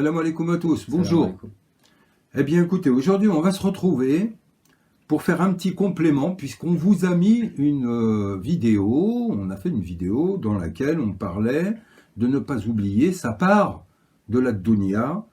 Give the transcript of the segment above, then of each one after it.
Salam alaikum à tous, Salam bonjour. alaikum. Eh bien écoutez, aujourd'hui on va se retrouver pour faire un petit complément puisqu'on vous a mis une vidéo, on a fait une vidéo dans laquelle on parlait de ne pas oublier sa part de la dunya,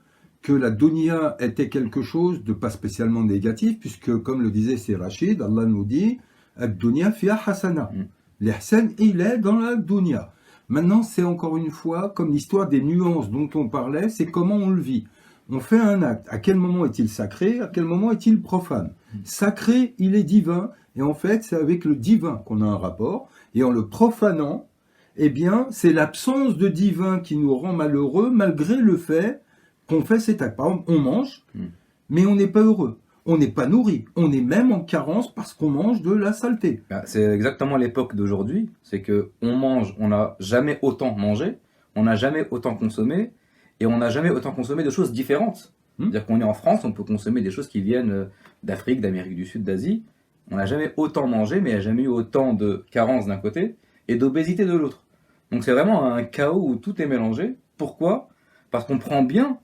que la dunya était quelque chose de pas spécialement négatif puisque comme le disait c'est Rachid, Allah nous dit ad-dunya fiha hasana. L'ihsan, il est dans la dunya. Maintenant, c'est encore une fois comme l'histoire des nuances dont on parlait, c'est comment on le vit. On fait un acte. À quel moment est-il sacré? À quel moment est-il profane? Sacré, il est divin. Et en fait, c'est avec le divin qu'on a un rapport. Et en le profanant, eh bien, c'est l'absence de divin qui nous rend malheureux malgré le fait qu'on fait cet acte. Par exemple, on mange, mais on n'est pas heureux. On n'est pas nourri. On est même en carence parce qu'on mange de la saleté. C'est exactement l'époque d'aujourd'hui. C'est que on mange, on n'a jamais autant mangé, on n'a jamais autant consommé, et on n'a jamais autant consommé de choses différentes. C'est-à-dire qu'on est en France, on peut consommer des choses qui viennent d'Afrique, d'Amérique du Sud, d'Asie. On n'a jamais autant mangé, mais il n'y a jamais eu autant de carence d'un côté et d'obésité de l'autre. Donc c'est vraiment un chaos où tout est mélangé. Pourquoi? Parce qu'on prend bien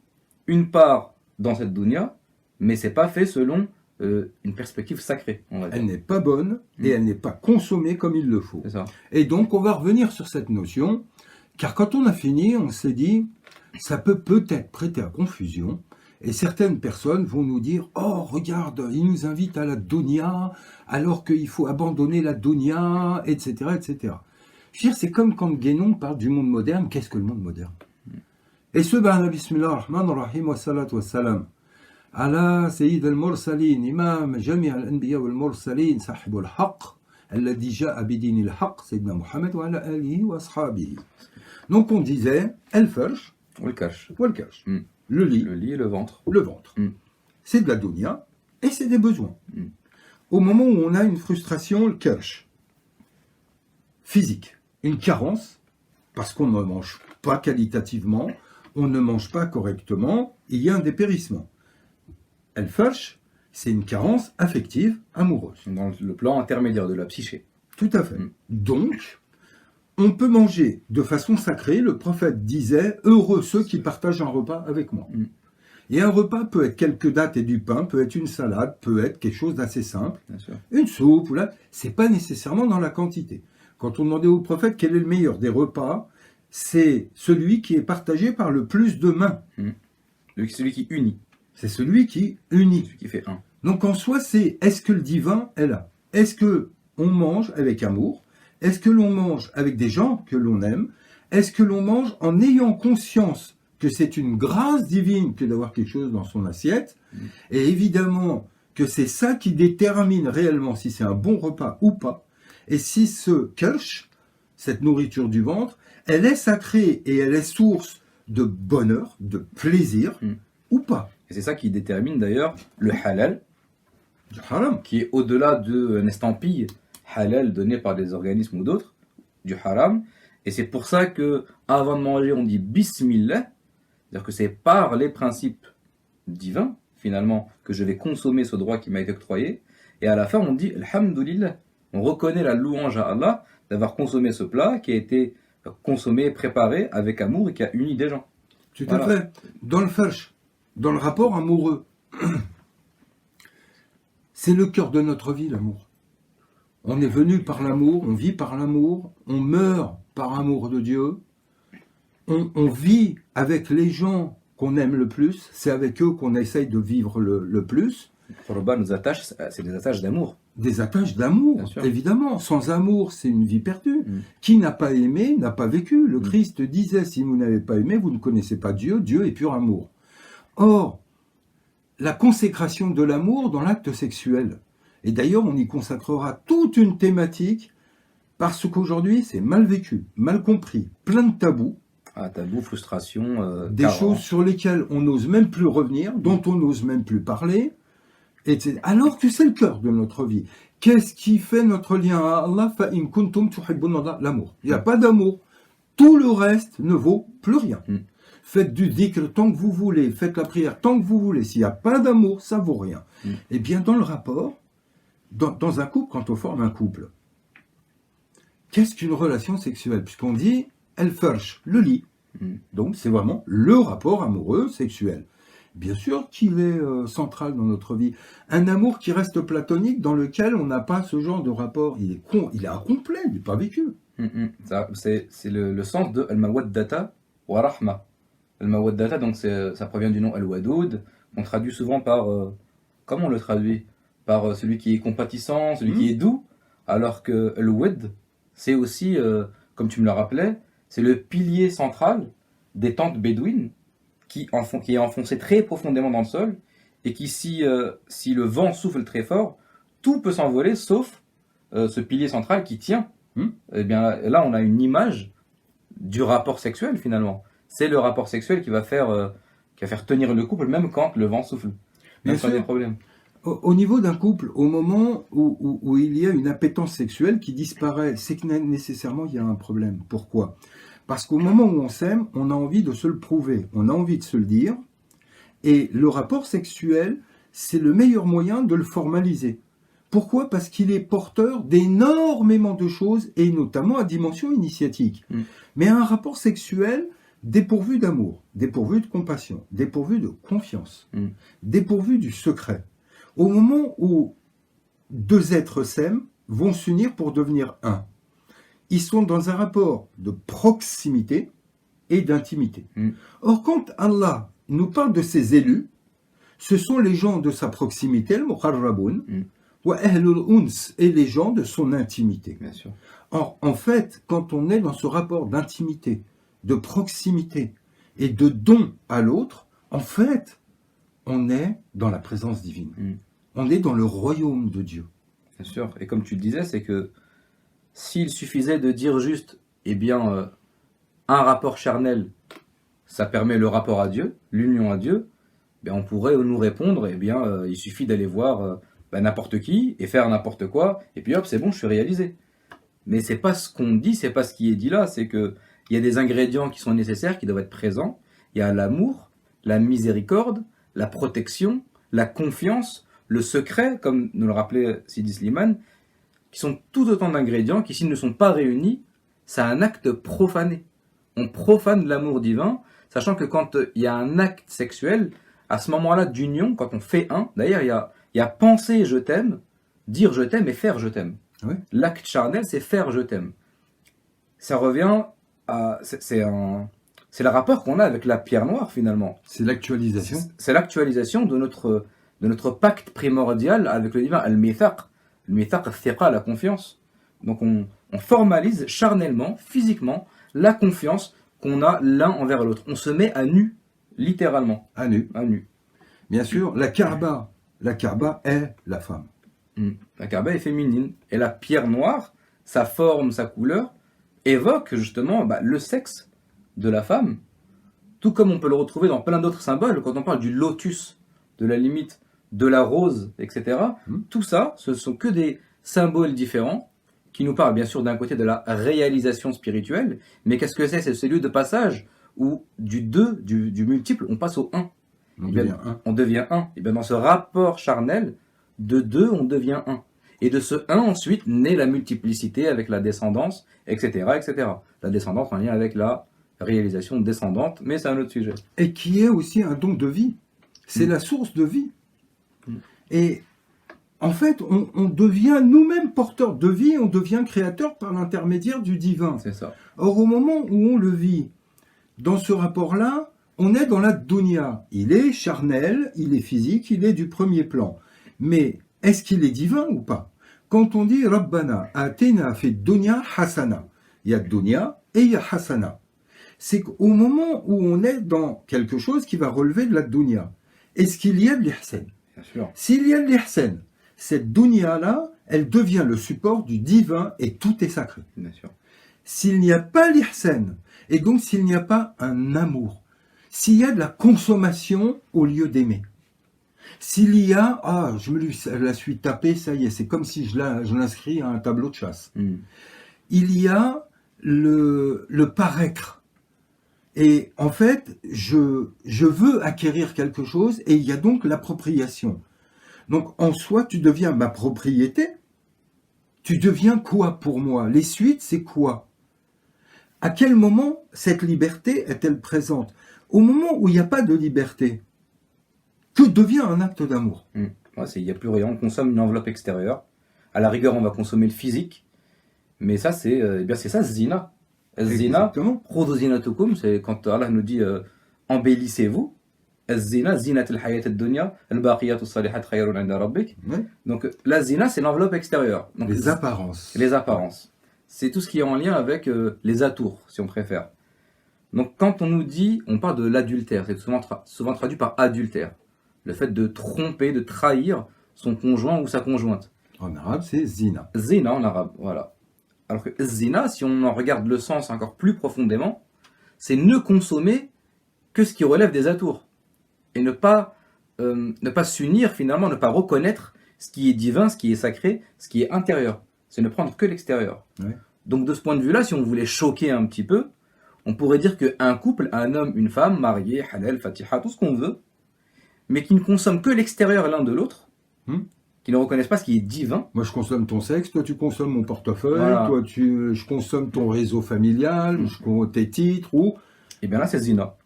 une part dans cette dunya, mais c'est pas fait selon une perspective sacrée, on va dire. Elle n'est pas bonne et elle n'est pas consommée comme il le faut. C'est ça. Et donc, on va revenir sur cette notion, car quand on a fini, on s'est dit, ça peut peut-être prêter à confusion, et certaines personnes vont nous dire, oh, regarde, il nous invite à la dunya, alors qu'il faut abandonner la dunya, etc., etc. Je veux dire, c'est comme quand Guénon parle du monde moderne, qu'est-ce que le monde moderne? Et ce, bismillah ar-Rahman ar-Rahim wa salatu wa salam. على سيد المرسلين إمام جميع الأنبياء والمرسلين صاحب الحق الذي جاء بدين الحق سيدنا محمد وعلى آله وأصحابه. Donc on disait الفرش والكرش. والكرش. Le lit, Le lit et le ventre. le ventre. C'est de la dunya et c'est des besoins. Au moment où on a une frustration, le kersh, physique, une carence, parce qu'on ne mange pas qualitativement, on ne mange pas correctement, il y a un dépérissement. El-Farsh, c'est une carence affective, amoureuse. Dans le plan intermédiaire de la psyché. Tout à fait. Donc, on peut manger de façon sacrée. Le prophète disait « Heureux ceux qui partagent un repas avec moi ». Et un repas peut être quelques dattes et du pain, peut être une salade, peut être quelque chose d'assez simple. Bien sûr. Une soupe, ou là, c'est pas nécessairement dans la quantité. Quand on demandait au prophète quel est le meilleur des repas, c'est celui qui est partagé par le plus de mains. Celui qui unit. C'est celui qui unit. Celui qui fait un. Donc en soi, c'est est-ce que le divin est là? Est-ce que on mange avec amour? Est-ce que l'on mange avec des gens que l'on aime? Est-ce que l'on mange en ayant conscience que c'est une grâce divine que d'avoir quelque chose dans son assiette? Et évidemment que c'est ça qui détermine réellement si c'est un bon repas ou pas. Et si ce kirsch, cette nourriture du ventre, elle est sacrée et elle est source de bonheur, de plaisir ou pas. Et c'est ça qui détermine d'ailleurs le halal, Du haram. qui est au-delà d'une estampille halal donnée par des organismes ou d'autres, du haram. Et c'est pour ça que avant de manger, on dit bismillah, c'est-à-dire que c'est par les principes divins, finalement, que je vais consommer ce droit qui m'a été octroyé. Et à la fin, on dit alhamdulillah. On reconnaît la louange à Allah d'avoir consommé ce plat qui a été consommé, préparé avec amour et qui a uni des gens. Tout à fait. Dans le farsh, dans le rapport amoureux, c'est le cœur de notre vie, l'amour. On est venu par l'amour, on vit par l'amour, on meurt par amour de Dieu, on vit avec les gens qu'on aime le plus, c'est avec eux qu'on essaye de vivre le plus. Qurba nous attache, c'est des attaches d'amour. Des attaches d'amour, évidemment. Sans amour, c'est une vie perdue. Qui n'a pas aimé, n'a pas vécu. Le Christ disait, si vous n'avez pas aimé, vous ne connaissez pas Dieu, Dieu est pur amour. Or, la consécration de l'amour dans l'acte sexuel, et d'ailleurs on y consacrera toute une thématique, parce qu'aujourd'hui c'est mal vécu, mal compris, plein de tabous, Tabou, frustration, des choses sur lesquelles on n'ose même plus revenir, dont on n'ose même plus parler, etc. Alors que c'est le cœur de notre vie. Qu'est-ce qui fait notre lien à Allah? Fa in kuntum tuhibbuna Allah, l'amour. Il n'y a pas d'amour. Tout le reste ne vaut plus rien. Faites du dhikr tant que vous voulez, faites la prière tant que vous voulez. S'il n'y a pas d'amour, ça vaut rien. Eh bien, dans le rapport, dans un couple, quand on forme un couple, qu'est-ce qu'une relation sexuelle? Puisqu'on dit, el farsh, le lit, Donc c'est vraiment le rapport amoureux sexuel. Bien sûr qu'il est central dans notre vie. Un amour qui reste platonique, dans lequel on n'a pas ce genre de rapport, il est incomplet, il n'est pas vécu. C'est le sens de al-mawaddata wa rahma. Al-mawaddata, donc ça provient du nom al-wadoud. On traduit souvent par... comment on le traduit? Par celui qui est compatissant, celui qui est doux. Alors que al-wad, c'est aussi, comme tu me le rappelais, c'est le pilier central des tentes bédouines qui est enfoncé très profondément dans le sol et qui, si le vent souffle très fort, tout peut s'envoler sauf ce pilier central qui tient. Et bien là, on a une image du rapport sexuel finalement. C'est le rapport sexuel qui va faire tenir le couple même quand le vent souffle. Même quand il y a des problèmes. Au niveau d'un couple, au moment où il y a une appétence sexuelle qui disparaît, c'est que nécessairement il y a un problème. Pourquoi ? Parce qu'au moment où on s'aime, on a envie de se le prouver, on a envie de se le dire, et le rapport sexuel, c'est le meilleur moyen de le formaliser. Pourquoi ? Parce qu'il est porteur d'énormément de choses, et notamment à dimension initiatique. Mais un rapport sexuel dépourvu d'amour, dépourvu de compassion, dépourvu de confiance, dépourvu du secret. Au moment où deux êtres s'aiment, vont s'unir pour devenir un. Ils sont dans un rapport de proximité et d'intimité. Or, quand Allah nous parle de ses élus, ce sont les gens de sa proximité, le muqarraboun, wa ahlul uns, et les gens de son intimité. Bien sûr. Or, en fait, quand on est dans ce rapport d'intimité, de proximité et de don à l'autre, en fait, on est dans la présence divine. On est dans le royaume de Dieu. Bien sûr. Et comme tu le disais, c'est que s'il suffisait de dire juste, un rapport charnel, ça permet le rapport à Dieu, l'union à Dieu, on pourrait nous répondre, il suffit d'aller voir n'importe qui et faire n'importe quoi, et puis hop, c'est bon, je suis réalisé. Mais c'est pas ce qu'on dit, c'est pas ce qui est dit là, c'est que il y a des ingrédients qui sont nécessaires, qui doivent être présents. Il y a l'amour, la miséricorde, la protection, la confiance, le secret, comme nous le rappelait Sidi Slimane, qui sont tout autant d'ingrédients qui, s'ils ne sont pas réunis, c'est un acte profané. On profane l'amour divin, sachant que quand il y a un acte sexuel, à ce moment-là d'union, quand on fait un, d'ailleurs il y a penser je t'aime, dire je t'aime et faire je t'aime. Oui. L'acte charnel, c'est faire je t'aime. Ça revient à... C'est le rapport qu'on a avec la pierre noire finalement. C'est l'actualisation. C'est l'actualisation de notre pacte primordial avec le divin, al-mithaq. Al-mithaq, al-thiqa, la confiance. Donc on formalise charnellement, physiquement, la confiance qu'on a l'un envers l'autre. On se met à nu, littéralement. À nu. À nu. Bien sûr, la Kaaba est la femme. La Kaaba est féminine. Et la pierre noire, sa forme, sa couleur, évoque justement le sexe de la femme. Tout comme on peut le retrouver dans plein d'autres symboles. Quand on parle du lotus, de la limite, de la rose, etc. Tout ça, ce sont que des symboles différents qui nous parlent bien sûr d'un côté de la réalisation spirituelle, mais qu'est-ce que c'est ? C'est ce lieu de passage où du 2, du multiple, on passe au 1. On devient 1. Et bien dans ce rapport charnel, de 2, on devient 1. Et de ce 1, ensuite, naît la multiplicité avec la descendance, etc., etc. La descendance en lien avec la réalisation descendante, mais c'est un autre sujet. Et qui est aussi un don de vie. C'est la source de vie. Et en fait, on devient nous-mêmes porteurs de vie, on devient créateur par l'intermédiaire du divin. C'est ça. Or, au moment où on le vit, dans ce rapport-là, on est dans la dunya. Il est charnel, il est physique, il est du premier plan. Mais est-ce qu'il est divin ou pas ? Quand on dit Rabbana, Atina fi dunya hasana, il y a dunya et il y a hasana. C'est qu'au moment où on est dans quelque chose qui va relever de la dunya, est-ce qu'il y a de l'ihsan ? Bien sûr. S'il y a de l'ihsan, cette dunya-là, elle devient le support du divin et tout est sacré. Bien sûr. S'il n'y a pas l'ihsan, et donc s'il n'y a pas un amour, s'il y a de la consommation au lieu d'aimer, s'il y a, je me la suis tapée, ça y est, c'est comme si je l'inscris à un tableau de chasse. Il y a le paraître. Et en fait, je veux acquérir quelque chose et il y a donc l'appropriation. Donc en soi, tu deviens ma propriété. Tu deviens quoi pour moi ? Les suites, c'est quoi ? À quel moment cette liberté est-elle présente? Au moment où il n'y a pas de liberté, que devient un acte d'amour? Ouais, il n'y a plus rien, on consomme une enveloppe extérieure. À la rigueur, on va consommer le physique. Mais ça, c'est ça, zina. Zina, Exactement. khudhu zinatukum, c'est quand Allah nous dit embellissez-vous. Zina, zinat al-hayat ad-dunya, al-baqiyatu salihat khayrun 'inda rabbik. Ouais. Donc la zina, c'est l'enveloppe extérieure. Donc, Les apparences. les apparences. C'est tout ce qui est en lien avec les atours, si on préfère. Donc quand on nous dit, on parle de l'adultère, c'est souvent traduit par adultère. Le fait de tromper, de trahir son conjoint ou sa conjointe. En arabe, c'est zina. Zina en arabe, voilà. Alors que zina, si on en regarde le sens encore plus profondément, c'est ne consommer que ce qui relève des atours. Et ne pas s'unir finalement, ne pas reconnaître ce qui est divin, ce qui est sacré, ce qui est intérieur. C'est ne prendre que l'extérieur. Ouais. Donc de ce point de vue-là, si on voulait choquer un petit peu, on pourrait dire qu'un couple, un homme, une femme, mariés, halal, fatiha, tout ce qu'on veut, mais qui ne consomment que l'extérieur l'un de l'autre, qui ne reconnaissent pas ce qui est divin. Moi, je consomme ton sexe, toi, tu consommes mon portefeuille, Voilà. toi, je consomme ton réseau familial, tes titres, ou... Et bien là, c'est zina.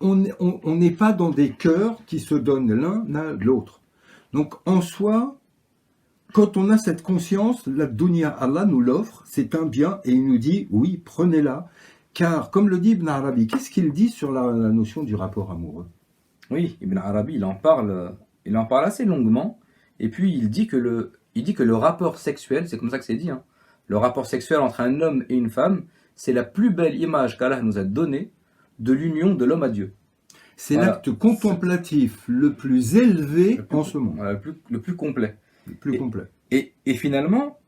On n'est pas dans des cœurs qui se donnent l'un à l'autre. Donc, en soi, quand on a cette conscience, la dunya, Allah nous l'offre, c'est un bien, et il nous dit, oui, prenez-la. Car, comme le dit Ibn Arabi, qu'est-ce qu'il dit sur la notion du rapport amoureux? Oui, Ibn Arabi, il en parle assez longuement. Et puis, il dit que le rapport sexuel, c'est comme ça que c'est dit, hein, le rapport sexuel entre un homme et une femme, c'est la plus belle image qu'Allah nous a donnée de l'union de l'homme à Dieu. C'est l'acte contemplatif le plus élevé en ce monde. Voilà, le plus complet. Le plus complet. Et finalement,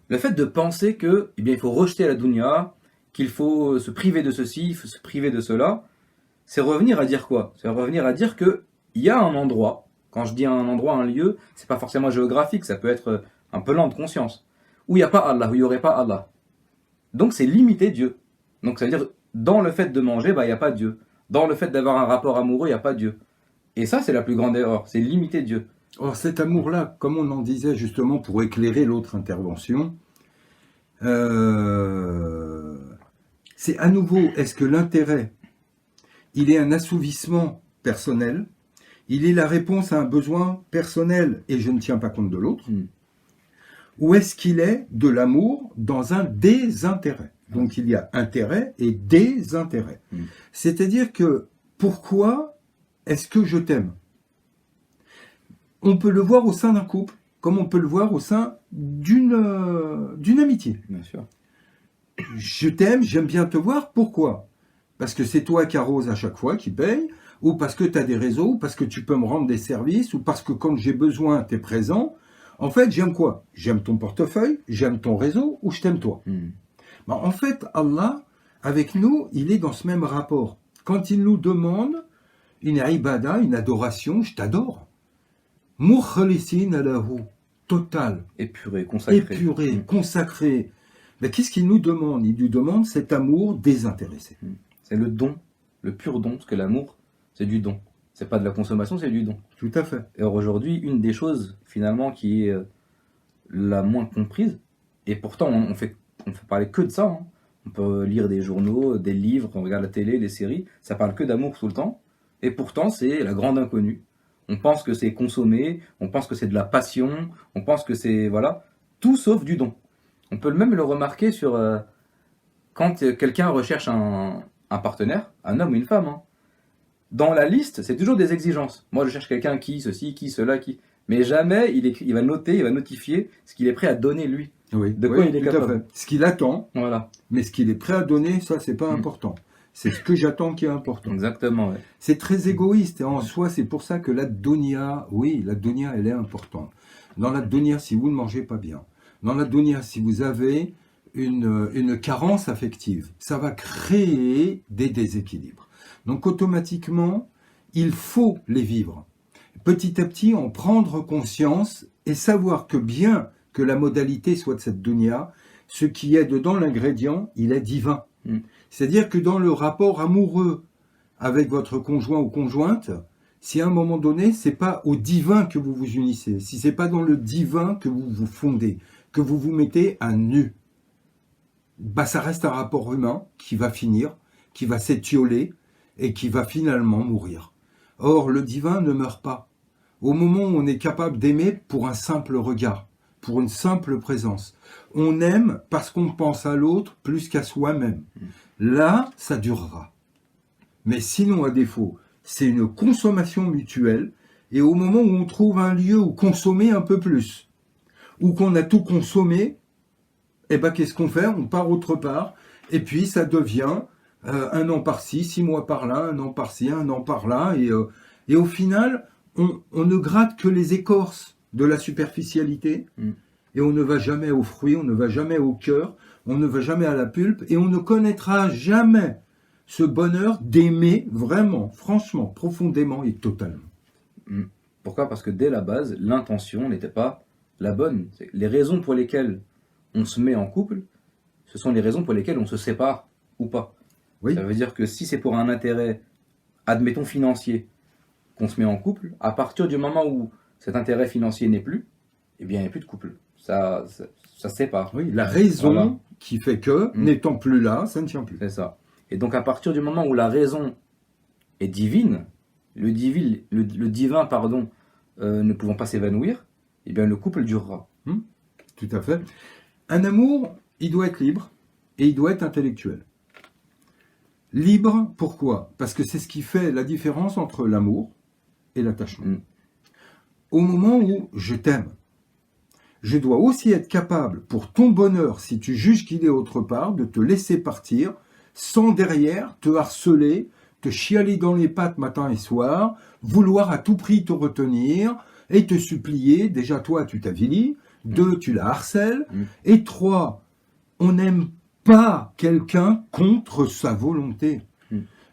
le fait de penser que, eh bien, il faut rejeter la dunya, qu'il faut se priver de ceci, il faut se priver de cela, c'est revenir à dire quoi? C'est revenir à dire que il y a un endroit. Quand je dis un endroit, un lieu, c'est pas forcément géographique, ça peut être un peu lent de conscience, où il n'y a pas Allah, où il n'y aurait pas Allah. Donc c'est limiter Dieu. Donc ça veut dire, dans le fait de manger, il n'y a pas Dieu. Dans le fait d'avoir un rapport amoureux, il n'y a pas Dieu. Et ça, c'est la plus grande erreur, c'est limiter Dieu. Or, cet amour-là, comme on en disait justement pour éclairer l'autre intervention, c'est à nouveau, est-ce que l'intérêt, il est un assouvissement personnel, il est la réponse à un besoin personnel et je ne tiens pas compte de l'autre, ou est-ce qu'il est de l'amour dans un désintérêt? Donc il y a intérêt et désintérêt. C'est-à-dire que pourquoi est-ce que je t'aime? On peut le voir au sein d'un couple, comme on peut le voir au sein d'une amitié. Bien sûr. Je t'aime, j'aime bien te voir, pourquoi? Parce que c'est toi qui arrose à chaque fois, qui paye, ou parce que tu as des réseaux, ou parce que tu peux me rendre des services, ou parce que quand j'ai besoin, tu es présent. En fait, j'aime quoi? J'aime ton portefeuille, j'aime ton réseau, ou je t'aime toi. Ben, en fait, Allah, avec nous, il est dans ce même rapport. Quand il nous demande une ibada, une adoration, je t'adore. Mukhlisin alahu, total. Épuré, consacré. Épuré, consacré. Mais qu'est-ce qu'il nous demande? Il nous demande cet amour désintéressé. C'est le don, le pur don, parce que l'amour, c'est du don. C'est pas de la consommation, c'est du don. Tout à fait. Et aujourd'hui, une des choses, finalement, qui est la moins comprise, et pourtant, on fait parler que de ça, hein. On peut lire des journaux, des livres, on regarde la télé, les séries, ça parle que d'amour tout le temps, et pourtant, c'est la grande inconnue. On pense que c'est consommer, on pense que c'est de la passion, on pense que c'est, voilà, tout sauf du don. On peut même le remarquer sur quand quelqu'un recherche un partenaire, un homme ou une femme. Hein. Dans la liste, c'est toujours des exigences. Moi, je cherche quelqu'un qui, ceci, qui, cela, qui. Mais jamais il va noter, il va notifier ce qu'il est prêt à donner lui. Oui, de quoi il est tout capable. à fait. Ce qu'il attend, voilà. Mais ce qu'il est prêt à donner, ça, c'est pas important. C'est ce que j'attends qui est important. Exactement, ouais. C'est très égoïste et en soi, c'est pour ça que la dunya, oui, la dunya, elle est importante. Dans la dunya, si vous ne mangez pas bien, dans la dunya, si vous avez une carence affective, ça va créer des déséquilibres. Donc automatiquement, il faut les vivre. Petit à petit, en prendre conscience et savoir que bien que la modalité soit de cette dunya, ce qui est dedans l'ingrédient, il est divin. C'est-à-dire que dans le rapport amoureux avec votre conjoint ou conjointe, si à un moment donné, c'est pas au divin que vous vous unissez, si c'est pas dans le divin que vous vous fondez, que vous vous mettez à nu, bah ça reste un rapport humain qui va finir, qui va s'étioler et qui va finalement mourir. Or, le divin ne meurt pas. Au moment où on est capable d'aimer pour un simple regard, pour une simple présence, on aime parce qu'on pense à l'autre plus qu'à soi-même. Là, ça durera. Mais sinon, à défaut, c'est une consommation mutuelle, et au moment où on trouve un lieu où consommer un peu plus, ou qu'on a tout consommé, eh ben, qu'est-ce qu'on fait? On part autre part, et puis ça devient un an par-ci, 6 mois par-là, un an par-ci, un an par-là, et au final, on ne gratte que les écorces de la superficialité, et on ne va jamais au fruit, on ne va jamais au cœur, on ne va jamais à la pulpe, et on ne connaîtra jamais ce bonheur d'aimer vraiment, franchement, profondément et totalement. Pourquoi? Parce que dès la base, l'intention n'était pas la bonne. Les raisons pour lesquelles on se met en couple, ce sont les raisons pour lesquelles on se sépare ou pas. Oui. Ça veut dire que si c'est pour un intérêt, admettons financier, qu'on se met en couple, à partir du moment où cet intérêt financier n'est plus, eh bien il n'y a plus de couple. Ça se sépare. Oui, la raison Voilà. qui fait que, n'étant plus là, ça ne tient plus. C'est ça. Et donc à partir du moment où la raison est divine, le divin, pardon, ne pouvant pas s'évanouir, eh bien le couple durera. Tout à fait. Un amour, il doit être libre et il doit être intellectuel. Libre, pourquoi? Parce que c'est ce qui fait la différence entre l'amour et l'attachement. Au moment où je t'aime, je dois aussi être capable, pour ton bonheur, si tu juges qu'il est autre part, de te laisser partir, sans derrière te harceler, te chialer dans les pattes matin et soir, vouloir à tout prix te retenir, et te supplier, déjà toi tu t'avilis, 2 tu la harcèles, et 3 on n'aime pas quelqu'un contre sa volonté.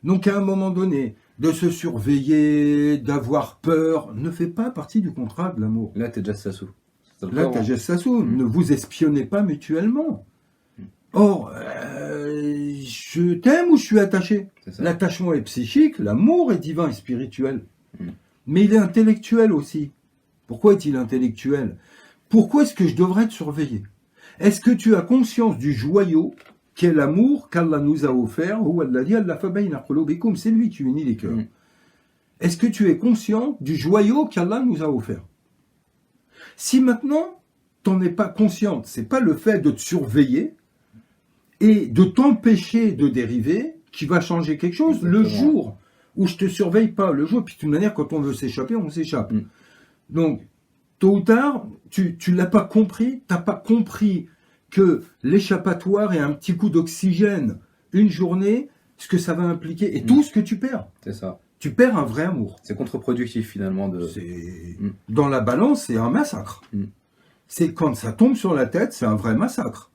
Donc à un moment donné, de se surveiller, d'avoir peur, ne fait pas partie du contrat de l'amour. Là, t'es déjà sassou. Là, t'as Gestasso, ne vous espionnez pas mutuellement. Or, je t'aime ou je suis attaché? L'attachement est psychique, l'amour est divin et spirituel. Mais il est intellectuel aussi. Pourquoi est-il intellectuel? Pourquoi est-ce que je devrais te surveiller? Est-ce que tu as conscience du joyau qu'est l'amour qu'Allah nous a offert? C'est lui qui unit les cœurs. Est-ce que tu es conscient du joyau qu'Allah nous a offert? Si maintenant, tu n'en es pas consciente, c'est pas le fait de te surveiller et de t'empêcher de dériver qui va changer quelque chose. Exactement. Le jour où je te surveille pas, le jour, puis de toute manière, quand on veut s'échapper, on s'échappe. Donc, tôt ou tard, tu l'as pas compris, t'as pas compris que l'échappatoire est un petit coup d'oxygène, une journée, ce que ça va impliquer, et tout ce que tu perds. C'est ça. Tu perds un vrai amour. C'est contre-productif finalement de. Dans la balance, c'est un massacre. C'est quand ça tombe sur la tête, c'est un vrai massacre.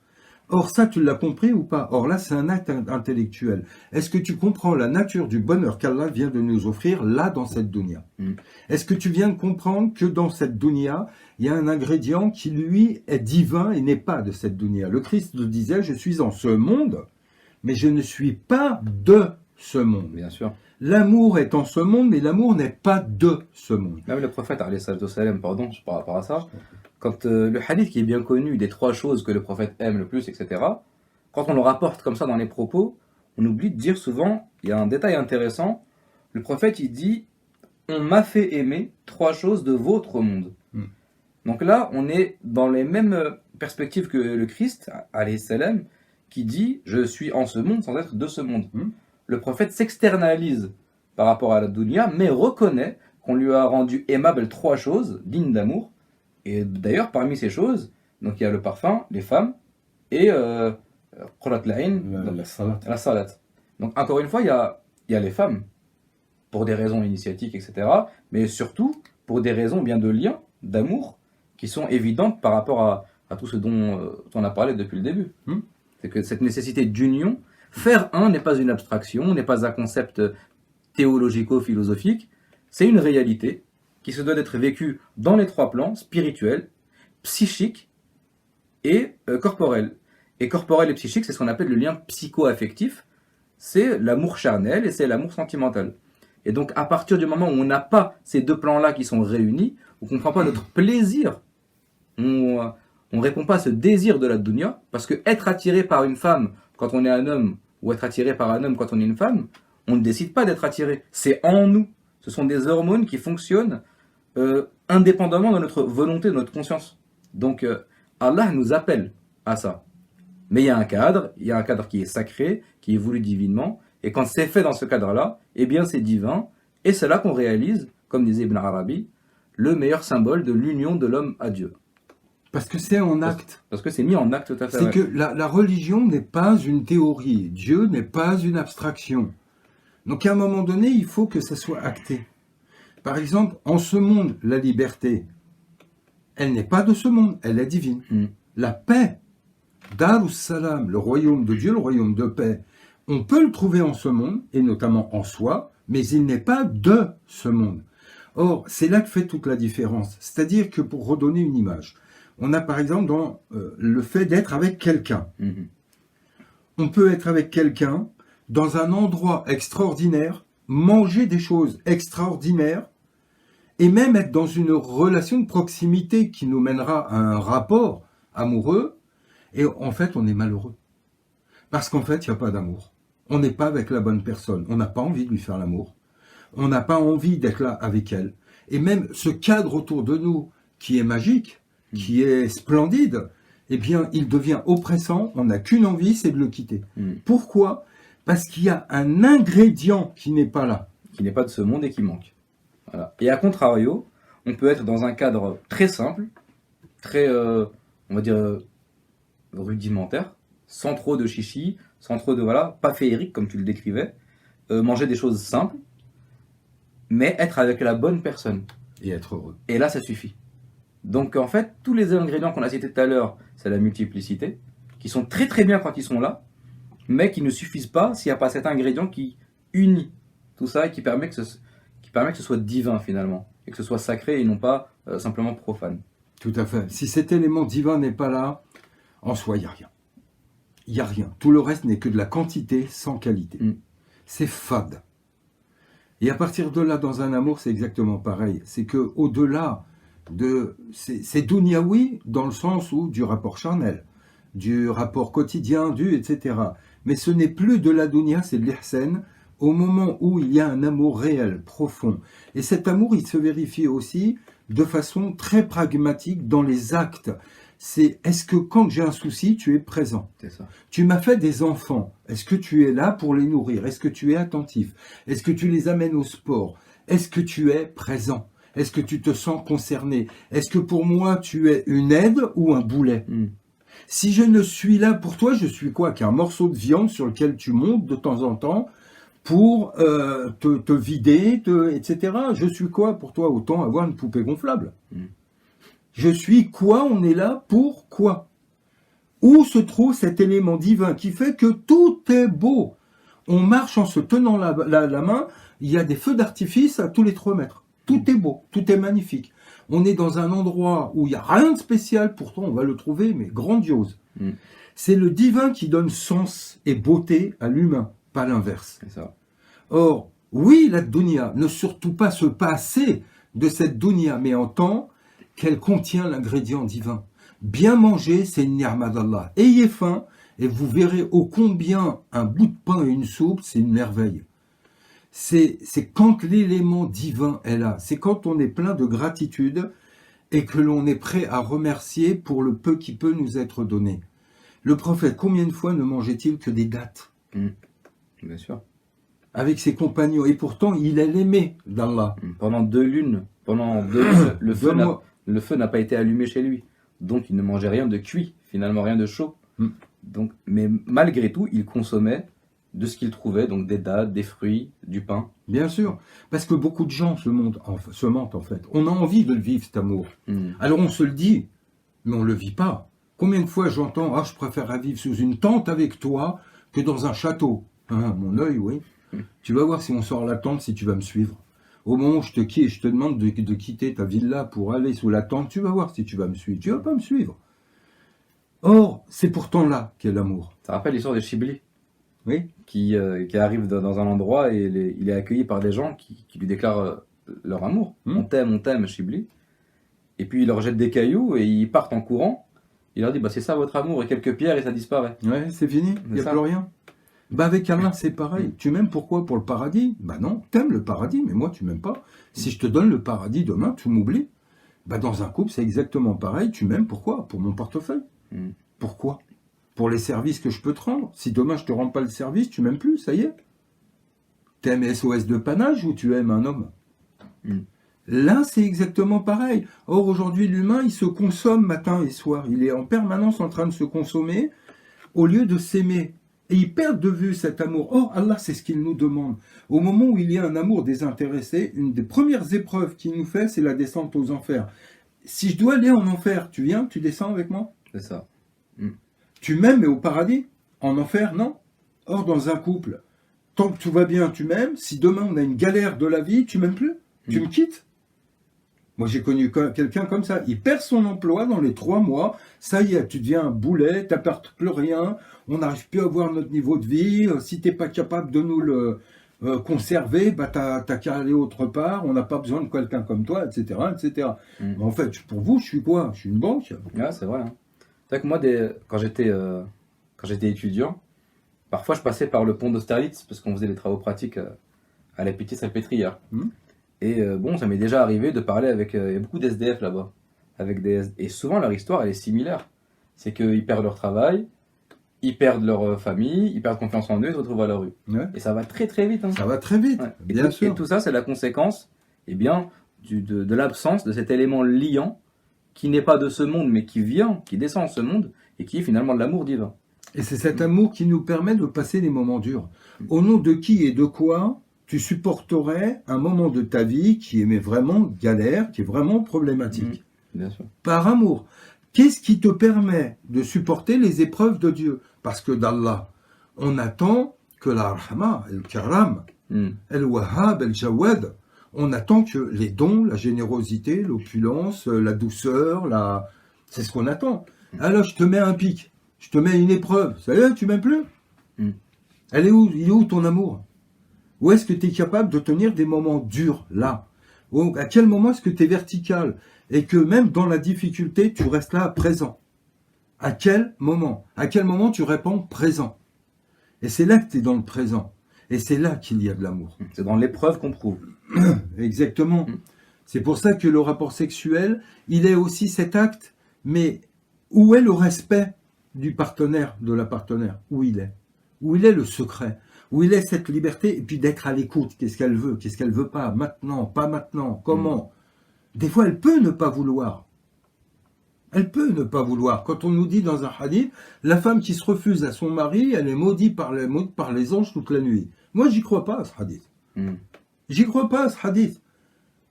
Or ça, tu l'as compris ou pas? Or là, c'est un acte intellectuel. Est-ce que tu comprends la nature du bonheur qu'Allah vient de nous offrir là dans cette dunya? Est-ce que tu viens de comprendre que dans cette dunya, il y a un ingrédient qui lui est divin et n'est pas de cette dunya? Le Christ nous disait, je suis en ce monde, mais je ne suis pas de ce monde. Bien sûr. L'amour est en ce monde, mais l'amour n'est pas de ce monde. Même le prophète, alayhi salatu wassalam, pardon, par rapport à ça, quand le hadith qui est bien connu des 3 choses que le prophète aime le plus, etc., quand on le rapporte comme ça dans les propos, on oublie de dire souvent, il y a un détail intéressant, le prophète il dit, on m'a fait aimer 3 choses de votre monde. Donc là, on est dans les mêmes perspectives que le Christ, alayhi salam, qui dit, je suis en ce monde sans être de ce monde. Le prophète s'externalise par rapport à la dunya, mais reconnaît qu'on lui a rendu aimable 3 choses dignes d'amour. Et d'ailleurs, parmi ces choses, donc il y a le parfum, les femmes, et qurat l'a'in, la salat. Donc encore une fois, il y a les femmes, pour des raisons initiatiques, etc., mais surtout pour des raisons bien de lien, d'amour, qui sont évidentes par rapport à tout ce dont on a parlé depuis le début. C'est que cette nécessité d'union, faire un n'est pas une abstraction, n'est pas un concept théologico-philosophique, c'est une réalité qui se doit d'être vécue dans les 3 plans, spirituel, psychique et corporel. Et corporel et psychique, c'est ce qu'on appelle le lien psycho-affectif, c'est l'amour charnel et c'est l'amour sentimental. Et donc à partir du moment où on n'a pas ces 2 plans-là qui sont réunis, on ne comprend pas notre plaisir, on on ne répond pas à ce désir de la dunya, parce que être attiré par une femme quand on est un homme, ou être attiré par un homme quand on est une femme, on ne décide pas d'être attiré. C'est en nous. Ce sont des hormones qui fonctionnent indépendamment de notre volonté, de notre conscience. Donc Allah nous appelle à ça. Mais il y a un cadre qui est sacré, qui est voulu divinement, et quand c'est fait dans ce cadre-là, eh bien c'est divin, et c'est là qu'on réalise, comme disait Ibn Arabi, le meilleur symbole de l'union de l'homme à Dieu. Parce que c'est en acte. Parce que c'est mis en acte tout à fait. C'est que la religion n'est pas une théorie. Dieu n'est pas une abstraction. Donc à un moment donné, il faut que ça soit acté. Par exemple, en ce monde, la liberté, elle n'est pas de ce monde, elle est divine. La paix, Darus Salam, le royaume de Dieu, le royaume de paix, on peut le trouver en ce monde, et notamment en soi, mais il n'est pas de ce monde. Or, c'est là que fait toute la différence. C'est-à-dire que pour redonner une image, on a par exemple dans le fait d'être avec quelqu'un. On peut être avec quelqu'un dans un endroit extraordinaire, manger des choses extraordinaires, et même être dans une relation de proximité qui nous mènera à un rapport amoureux, et en fait on est malheureux. Parce qu'en fait il n'y a pas d'amour. On n'est pas avec la bonne personne, on n'a pas envie de lui faire l'amour, on n'a pas envie d'être là avec elle. Et même ce cadre autour de nous qui est magique, qui est splendide, eh bien il devient oppressant, on n'a qu'une envie, c'est de le quitter. Pourquoi ? Parce qu'il y a un ingrédient qui n'est pas là. Qui n'est pas de ce monde et qui manque. Voilà. Et à contrario, on peut être dans un cadre très simple, très, on va dire, rudimentaire, sans trop de chichi, sans trop de, voilà, pas féerique comme tu le décrivais, manger des choses simples, mais être avec la bonne personne. Et être heureux. Et là, ça suffit. Donc en fait, tous les ingrédients qu'on a cités tout à l'heure, c'est la multiplicité, qui sont très très bien quand ils sont là, mais qui ne suffisent pas s'il n'y a pas cet ingrédient qui unit tout ça et qui permet que ce soit divin finalement, et que ce soit sacré et non pas simplement profane. Tout à fait. Si cet élément divin n'est pas là, en soi, il n'y a rien. Il n'y a rien. Tout le reste n'est que de la quantité sans qualité. C'est fade. Et à partir de là, dans un amour, c'est exactement pareil. C'est que au-delà de... C'est dunyaoui dans le sens où du rapport charnel, du rapport quotidien, etc. Mais ce n'est plus de la dunya, c'est de l'ihsan, au moment où il y a un amour réel, profond. Et cet amour, il se vérifie aussi de façon très pragmatique dans les actes. C'est est-ce que quand j'ai un souci, tu es présent ? C'est ça. Tu m'as fait des enfants. Est-ce que tu es là pour les nourrir ? Est-ce que tu es attentif ? Est-ce que tu les amènes au sport ? Est-ce que tu es présent ? Est-ce que tu te sens concerné ? Est-ce que pour moi, tu es une aide ou un boulet ? Si je ne suis là pour toi, je suis quoi ? Qu'un morceau de viande sur lequel tu montes de temps en temps pour te vider, etc. Je suis quoi pour toi ? Autant avoir une poupée gonflable. Je suis quoi ? On est là pour quoi ? Où se trouve cet élément divin qui fait que tout est beau ? On marche en se tenant la main, il y a des feux d'artifice à tous les 3 mètres. Tout est beau, tout est magnifique. On est dans un endroit où il n'y a rien de spécial, pourtant on va le trouver, mais grandiose. C'est le divin qui donne sens et beauté à l'humain, pas l'inverse. C'est ça. Or, oui, la dunya, ne surtout pas se passer de cette dunya, mais en tant qu'elle contient l'ingrédient divin. Bien manger, c'est une ni'ma d'Allah. Ayez faim, et vous verrez ô combien un bout de pain et une soupe, c'est une merveille. C'est quand l'élément divin est là, c'est quand on est plein de gratitude et que l'on est prêt à remercier pour le peu qui peut nous être donné. Le prophète, combien de fois ne mangeait-il que des dattes ? Bien sûr. Avec ses compagnons, et pourtant il est l'aimé d'Allah. Pendant 2 lunes, le feu n'a pas été allumé chez lui, donc il ne mangeait rien de cuit, finalement rien de chaud. Donc, mais malgré tout, il consommait de ce qu'il trouvait, donc des dattes, des fruits, du pain. Bien sûr, parce que beaucoup de gens se mentent en fait. On a envie de le vivre cet amour. Alors on se le dit, mais on ne le vit pas. Combien de fois j'entends « Ah, je préfère vivre sous une tente avec toi que dans un château. » Mon œil, oui. Tu vas voir si on sort la tente, si tu vas me suivre. Au moment où je te demande de quitter ta villa pour aller sous la tente, tu vas voir si tu vas me suivre. Tu vas pas me suivre. Or, c'est pourtant là qu'est l'amour. Ça rappelle l'histoire de Shibli. Oui. Qui arrive dans un endroit et il est accueilli par des gens qui lui déclarent leur amour. On t'aime, Shibli. Et puis il leur jette des cailloux et ils partent en courant. Il leur dit, bah c'est ça votre amour, et quelques pierres et ça disparaît. Ouais, c'est fini, il n'y a ça. plus rien. Bah avec Allah, c'est pareil. Tu m'aimes pourquoi? Pour le paradis? Bah non, t'aimes le paradis, mais moi tu m'aimes pas. Si je te donne le paradis demain, tu m'oublies. Bah dans un couple, c'est exactement pareil. Tu m'aimes pourquoi? Pour mon portefeuille. Pourquoi? Pour les services que je peux te rendre. Si demain je te rends pas le service, tu m'aimes plus, ça y est. T'aimes SOS de panache ou tu aimes un homme? Là, c'est exactement pareil. Or, aujourd'hui, l'humain, il se consomme matin et soir. Il est en permanence en train de se consommer au lieu de s'aimer. Et il perd de vue cet amour. Or, Allah, c'est ce qu'il nous demande. Au moment où il y a un amour désintéressé, une des premières épreuves qu'il nous fait, c'est la descente aux enfers. Si je dois aller en enfer, tu viens, tu descends avec moi? C'est ça. Tu m'aimes, mais au paradis? En enfer, non. Or, dans un couple, tant que tout va bien, tu m'aimes. Si demain, on a une galère de la vie, tu m'aimes plus? Tu me quittes? Moi, j'ai connu quelqu'un comme ça. Il perd son emploi dans les 3 mois. Ça y est, tu deviens un boulet, tu n'apportes plus rien. On n'arrive plus à avoir notre niveau de vie. Si tu n'es pas capable de nous le conserver, bah, tu n'as qu'à aller autre part. On n'a pas besoin de quelqu'un comme toi, etc. etc. Mais en fait, pour vous, je suis quoi? Je suis une banque. Ouais, c'est vrai. Hein. C'est vrai que moi, quand j'étais étudiant, parfois je passais par le pont d'Austerlitz parce qu'on faisait des travaux pratiques à la petite salpêtrière. Et bon, ça m'est déjà arrivé de parler avec... il y a beaucoup d'SDF là-bas. Et souvent, leur histoire, elle est similaire. C'est qu'ils perdent leur travail, ils perdent leur famille, ils perdent confiance en eux, ils se retrouvent à la rue. Ouais. Et ça va très très vite. Hein. Ça va très vite, Ouais. bien sûr. Et tout ça, c'est la conséquence de l'absence de cet élément liant qui n'est pas de ce monde, mais qui vient, qui descend en ce monde, et qui est finalement de l'amour divin. Et c'est cet amour qui nous permet de passer des moments durs. Au nom de qui et de quoi tu supporterais un moment de ta vie qui est vraiment galère, qui est vraiment problématique? Bien sûr. Par amour. Qu'est-ce qui te permet de supporter les épreuves de Dieu? Parce que d'Allah, on attend que la rahma, el karam, el wahhab, el jawad, on attend que les dons, la générosité, l'opulence, la douceur, c'est ce qu'on attend. Alors je te mets un pic, je te mets une épreuve, ça y est, tu m'aimes plus? Il est où ton amour? Où est-ce que tu es capable de tenir des moments durs, là? À quel moment est-ce que tu es vertical? Et que même dans la difficulté, tu restes là, présent. À quel moment? À quel moment tu réponds présent? Et c'est là que tu es dans le présent. Et c'est là qu'il y a de l'amour. C'est dans l'épreuve qu'on prouve. Exactement. C'est pour ça que le rapport sexuel, il est aussi cet acte, mais où est le respect du partenaire, de la partenaire? Où il est? Où il est le secret? Où il est cette liberté? Et puis d'être à l'écoute. Qu'est-ce qu'elle veut? Qu'est-ce qu'elle veut pas? Maintenant, pas maintenant. Comment? Des fois, elle peut ne pas vouloir. Elle peut ne pas vouloir. Quand on nous dit dans un hadith, la femme qui se refuse à son mari, elle est maudite par les anges toute la nuit. Moi, j'y crois pas à ce hadith. J'y crois pas à ce hadith.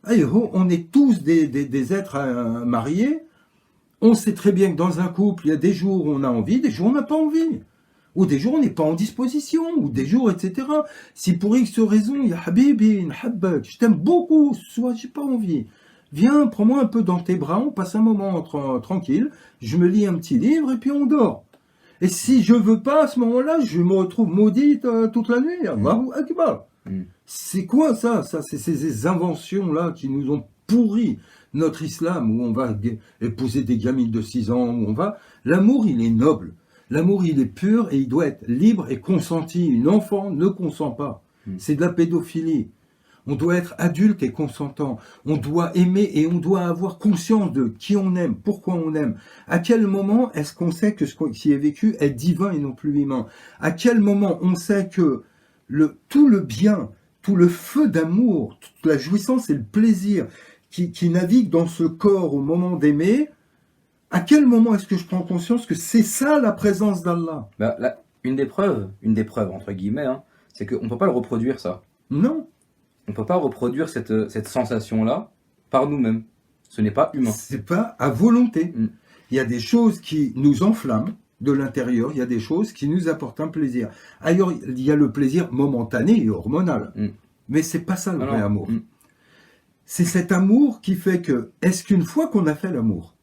On est tous des êtres mariés. On sait très bien que dans un couple, il y a des jours où on a envie, des jours où on n'a pas envie. Ou des jours où on n'est pas en disposition, ou des jours, etc. Si pour X raison, ya habibi, nhabbak, je t'aime beaucoup, soit j'ai pas envie. Viens, prends-moi un peu dans tes bras, on passe un moment tranquille, je me lis un petit livre et puis on dort. Et si je veux pas, à ce moment-là, je me retrouve maudite toute la nuit. Allahu Akbar. C'est quoi ça? C'est ces inventions-là qui nous ont pourri notre islam, où on va épouser des gamines de 6 ans, où on va... L'amour, il est noble. L'amour, il est pur et il doit être libre et consenti. Une enfant ne consent pas. C'est de la pédophilie. On doit être adulte et consentant. On doit aimer et on doit avoir conscience de qui on aime, pourquoi on aime. À quel moment est-ce qu'on sait que ce qui est vécu est divin et non plus humain? À quel moment on sait que tout le bien, tout le feu d'amour, toute la jouissance et le plaisir qui navigue dans ce corps au moment d'aimer, à quel moment est-ce que je prends conscience que c'est ça la présence d'Allah? Une des preuves entre guillemets, hein, c'est qu'on ne peut pas le reproduire ça. Non. On ne peut pas reproduire cette sensation-là par nous-mêmes. Ce n'est pas humain. C'est pas à volonté. Il y a des choses qui nous enflamment de l'intérieur, il y a des choses qui nous apportent un plaisir. Ailleurs, il y a le plaisir momentané et hormonal. Mais c'est pas ça le vrai amour. C'est cet amour qui fait que, est-ce qu'une fois qu'on a fait l'amour,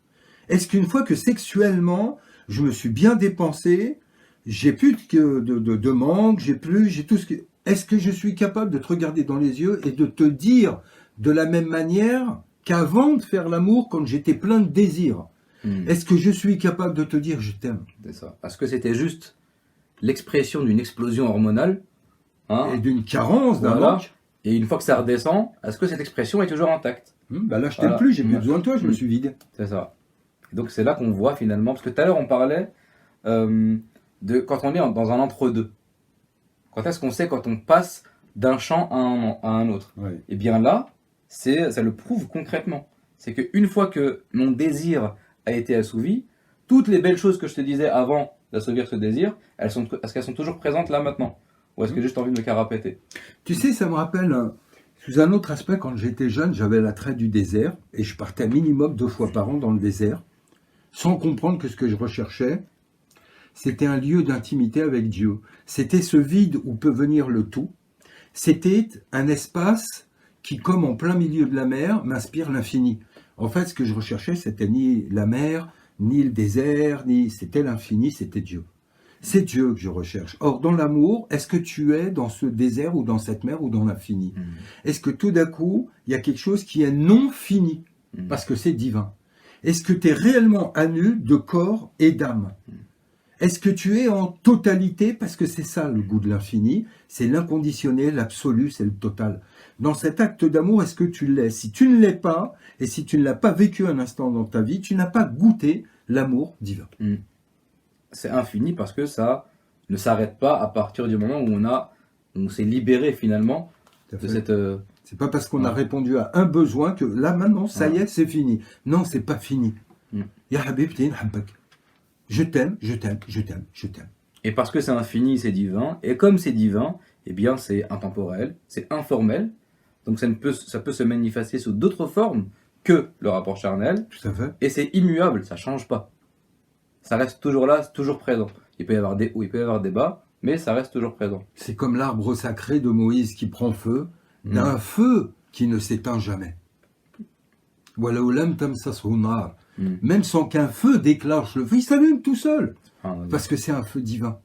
est-ce qu'une fois que sexuellement, je me suis bien dépensé, j'ai plus de manque, j'ai tout ce que... Est-ce que je suis capable de te regarder dans les yeux et de te dire de la même manière qu'avant de faire l'amour, quand j'étais plein de désir? Est-ce que je suis capable de te dire je t'aime? C'est ça. Est-ce que c'était juste l'expression d'une explosion hormonale, hein, Et d'une carence, d'un voilà. manque? Et une fois que ça redescend, est-ce que cette expression est toujours intacte? Bah là, je t'aime plus, j'ai plus besoin de toi, je me suis vidé. C'est ça. Et donc c'est là qu'on voit finalement, parce que tout à l'heure on parlait de quand on est dans un entre-deux. Quand est-ce qu'on sait quand on passe d'un champ à un autre? Ouais. Et bien là, ça le prouve concrètement. C'est qu'une fois que mon désir a été assouvi, toutes les belles choses que je te disais avant d'assouvir ce désir, est-ce qu'elles sont toujours présentes là maintenant? Ou est-ce que j'ai juste envie de me carapater? Tu sais, ça me rappelle, sous un autre aspect, quand j'étais jeune, j'avais l'attrait du désert, et je partais minimum 2 fois par an dans le désert, sans comprendre que ce que je recherchais, c'était un lieu d'intimité avec Dieu. C'était ce vide où peut venir le tout. C'était un espace qui, comme en plein milieu de la mer, m'inspire l'infini. En fait, ce que je recherchais, c'était ni la mer, ni le désert, c'était l'infini, c'était Dieu. C'est Dieu que je recherche. Or, dans l'amour, est-ce que tu es dans ce désert ou dans cette mer ou dans l'infini? Est-ce que tout d'un coup, il y a quelque chose qui est non fini parce que c'est divin? Est-ce que tu es réellement à nu de corps et d'âme? Est-ce que tu es en totalité? Parce que c'est ça le goût de l'infini, c'est l'inconditionnel, l'absolu, c'est le total. Dans cet acte d'amour, est-ce que tu l'es? Si tu ne l'es pas, et si tu ne l'as pas vécu un instant dans ta vie, tu n'as pas goûté l'amour divin. C'est infini parce que ça ne s'arrête pas à partir du moment où on s'est libéré finalement de cette... C'est pas parce qu'on a répondu à un besoin que là maintenant, ça y est, c'est fini. Non, c'est pas fini. Ya habibti nhabbak. Je t'aime, je t'aime, je t'aime, je t'aime. Et parce que c'est infini, c'est divin. Et comme c'est divin, eh bien c'est intemporel, c'est informel. Donc ça peut se manifester sous d'autres formes que le rapport charnel. Tout à fait. Et c'est immuable, ça change pas. Ça reste toujours là, toujours présent. Il peut y avoir des hauts, il peut y avoir des bas, mais ça reste toujours présent. C'est comme l'arbre sacré de Moïse qui prend feu, d'un feu qui ne s'éteint jamais. Même sans qu'un feu déclenche le feu, il s'allume tout seul. Parce que c'est un feu divin.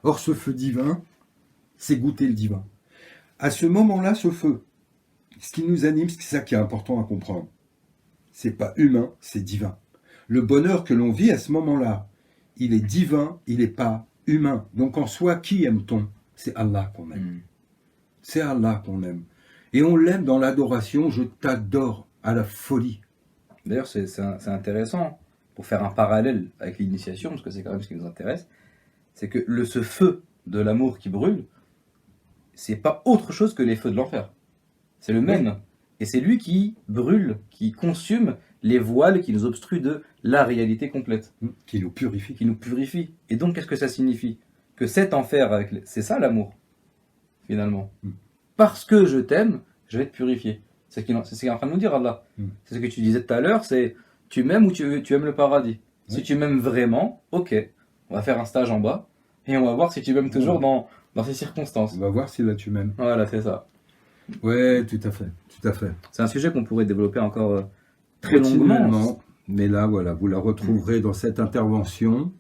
Or, ce feu divin, c'est goûter le divin. À ce moment-là, ce feu, ce qui nous anime, c'est ça qui est important à comprendre. C'est pas humain, c'est divin. Le bonheur que l'on vit à ce moment-là, il est divin, il n'est pas humain. Donc en soi, qui aime-t-on? C'est Allah qu'on aime. C'est Allah qu'on aime. Et on l'aime dans l'adoration, je t'adore à la folie. D'ailleurs, c'est intéressant, pour faire un parallèle avec l'initiation, parce que c'est quand même ce qui nous intéresse, c'est que ce feu de l'amour qui brûle, c'est pas autre chose que les feux de l'enfer. C'est le même. Et c'est lui qui brûle, qui consume les voiles qui nous obstruent de la réalité complète. Qui nous purifie. Qui nous purifie. Et donc, qu'est-ce que ça signifie? Que cet enfer, c'est ça l'amour, finalement. Parce que je t'aime, je vais te purifier. C'est ce qu'il est en train de nous dire, Allah. C'est ce que tu disais tout à l'heure, c'est tu m'aimes ou tu aimes le paradis. Si tu m'aimes vraiment, ok, on va faire un stage en bas, et on va voir si tu m'aimes toujours dans ces circonstances. On va voir si là tu m'aimes. Voilà, c'est ça. Ouais, tout à fait, tout à fait. C'est un sujet qu'on pourrait développer encore très longuement. Mais là, voilà, vous la retrouverez dans cette intervention.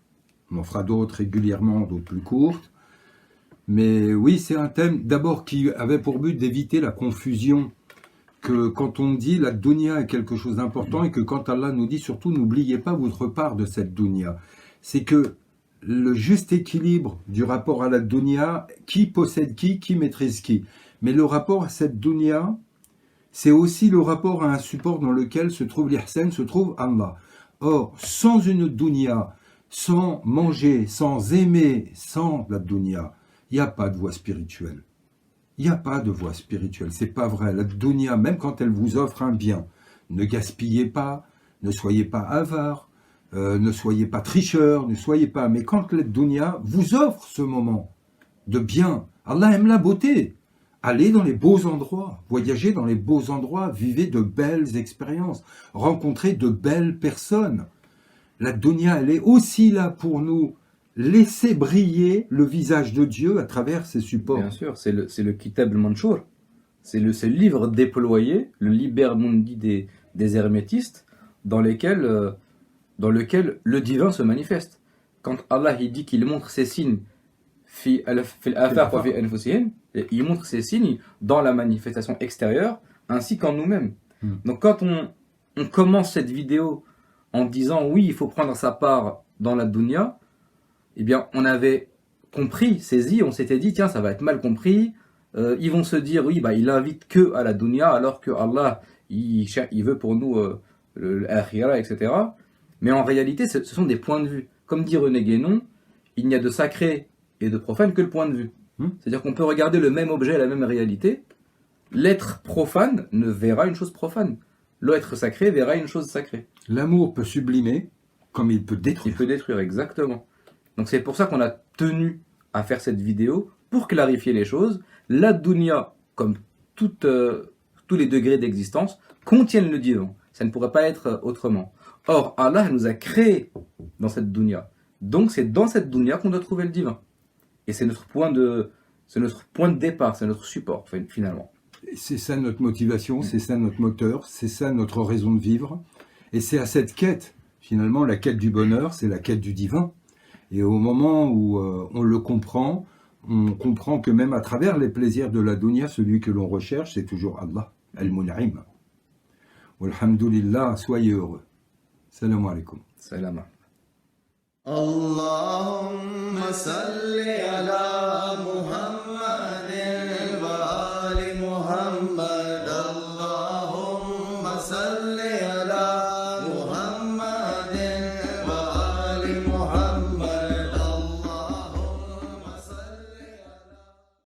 On en fera d'autres régulièrement, d'autres plus courtes. Mais oui, c'est un thème d'abord qui avait pour but d'éviter la confusion. Que quand on dit la dunya est quelque chose d'important et que quand Allah nous dit surtout n'oubliez pas votre part de cette dunya. C'est que le juste équilibre du rapport à la dunya, qui possède qui maîtrise qui. Mais le rapport à cette dunya, c'est aussi le rapport à un support dans lequel se trouve l'ihsan, se trouve Allah. Or, sans une dunya, sans manger, sans aimer, sans la dunya, il n'y a pas de voie spirituelle. Il n'y a pas de voie spirituelle, c'est pas vrai. La dunya, même quand elle vous offre un bien, ne gaspillez pas, ne soyez pas avare, ne soyez pas tricheur, ne soyez pas... Mais quand la dunya vous offre ce moment de bien, Allah aime la beauté. Allez dans les beaux endroits, voyagez dans les beaux endroits, vivez de belles expériences, rencontrez de belles personnes. La dunya, elle est aussi là pour nous laisser briller le visage de Dieu à travers ses supports. Bien sûr, c'est le Kitab al-Manshur, c'est le livre déployé, le Liber Mundi des hermétistes, dans lequel le divin se manifeste. Quand Allah il dit qu'il montre ses signes, il montre ses signes dans la manifestation extérieure ainsi qu'en nous-mêmes. Donc quand on commence cette vidéo en disant oui, il faut prendre sa part dans la dunya, eh bien, on avait compris, saisi, on s'était dit, tiens, ça va être mal compris. Ils vont se dire, oui, bah, il invite que à la dunya, alors que Allah, il veut pour nous l'akhira, etc. Mais en réalité, ce sont des points de vue. Comme dit René Guénon, il n'y a de sacré et de profane que le point de vue. C'est-à-dire qu'on peut regarder le même objet, la même réalité. L'être profane ne verra une chose profane. L'être sacré verra une chose sacrée. L'amour peut sublimer comme il peut détruire. Il peut détruire, exactement. Donc c'est pour ça qu'on a tenu à faire cette vidéo, pour clarifier les choses. La dunya, comme tous les degrés d'existence, contiennent le divin. Ça ne pourrait pas être autrement. Or, Allah nous a créés dans cette dunya. Donc c'est dans cette dunya qu'on doit trouver le divin. Et c'est notre point de départ, c'est notre support, finalement. C'est ça notre motivation, c'est ça notre moteur, c'est ça notre raison de vivre. Et c'est à cette quête, finalement, la quête du bonheur, c'est la quête du divin. Et au moment où on le comprend, on comprend que même à travers les plaisirs de la dunya, celui que l'on recherche, c'est toujours Allah, Al-Mun'im. Walhamdulillah, soyez heureux. Salam alaikum. Salam. اللهم صل على محمد